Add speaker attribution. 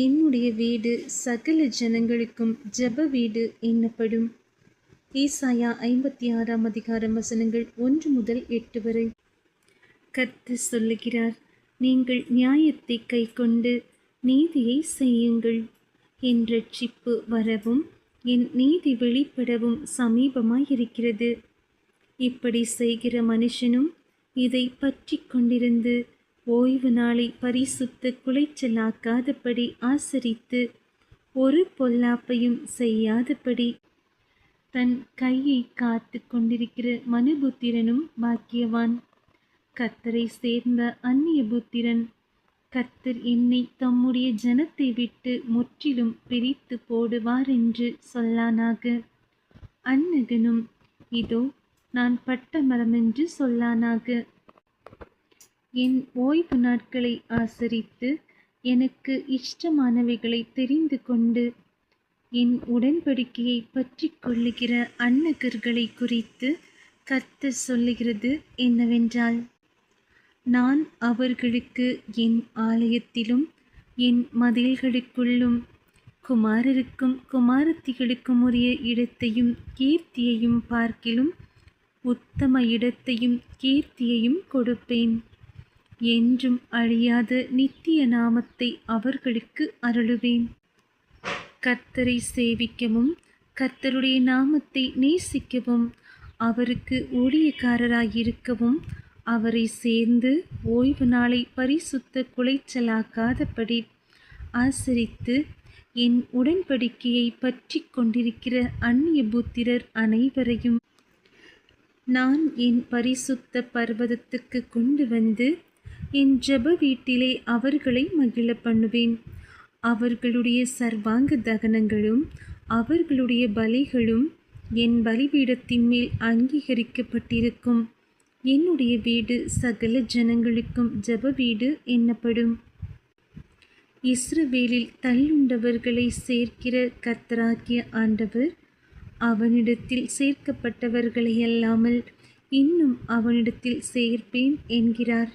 Speaker 1: என்னுடைய வீடு சகல ஜனங்களுக்கும் ஜெப வீடு என்னப்படும். ஏசாயா 56ஆம் அதிகாரம் வசனங்கள் 1 முதல் 8 வரை. கர்த்தர் சொல்லுகிறார், நீங்கள் நியாயத்தை கைக்கொண்டு நீதியை செய்யுங்கள். என் இரட்சிப்பு வரவும் என் நீதி வெளிப்படவும் சமீபமாயிருக்கிறது. இப்படி செய்கிற மனுஷனும் இதை பற்றி கொண்டிருந்து ஓய்வு நாளை பரிசுத்த குலைச்சலாக்காதபடி ஆசரித்து ஒரு பொல்லாப்பையும் செய்யாதபடி தன் கையை காத்து கொண்டிருக்கிற மனுபுத்திரனும் பாக்கியவான். கர்த்தரை சேர்ந்த அந்நிய புத்திரன், கர்த்தர் என்னை தம்முடைய ஜனத்தை விட்டு முற்றிலும் பிரித்து போடுவார் என்று சொல்லானாக. அந்நகனும், இதோ நான் பட்ட மரமென்று சொல்லானாக. என் ஓய்வு நாட்களை ஆசரித்து எனக்கு இஷ்டமானவைகளை தெரிந்து கொண்டு என் உடன்படிக்கையை பற்றி கொள்ளுகிற அந்நகர்களை குறித்து கர்த்தர் சொல்லுகிறது என்னவென்றால், நான் அவர்களுக்கு என் ஆலயத்திலும் என் மதில்களுக்குள்ளும் குமாரருக்கும் குமாரத்திகளுக்கும் உரிய இடத்தையும் கீர்த்தியையும் பார்க்கிலும் உத்தம இடத்தையும் கீர்த்தியையும் கொடுப்பேன். என்றும் அழியாத நித்திய நாமத்தை அவர்களுக்கு அருளுவேன். கர்த்தரை சேவிக்கவும் கர்த்தருடைய நாமத்தை நேசிக்கவும் அவருக்கு ஊழியக்காரராயிருக்கவும் அவரை சேர்ந்து ஓய்வு நாளை பரிசுத்த குலைச்சலாக்காதபடி ஆசரித்து என் உடன்படிக்கையை பற்றி கொண்டிருக்கிற அந்நிய புத்திரர் அனைவரையும் நான் என் பரிசுத்த பர்வதத்துக்கு கொண்டு வந்து என் ஜெப வீட்டிலே அவர்களை மகிழ பண்ணுவேன். அவர்களுடைய சர்வாங்க தகனங்களும் அவர்களுடைய பலிகளும் என் பலிபீடத்தின் மேல் அங்கீகரிக்கப்பட்டிருக்கும். என்னுடைய வீடு சகல ஜனங்களுக்கும் ஜெப வீடு என்னப்படும். இஸ்ரவேலில் தள்ளுண்டவர்களை சேர்க்கிற கர்த்தராகிய ஆண்டவர் அவனிடத்தில் சேர்க்கப்பட்டவர்களை அல்லாமல் இன்னும் அவனிடத்தில் சேர்ப்பேன் என்கிறார்.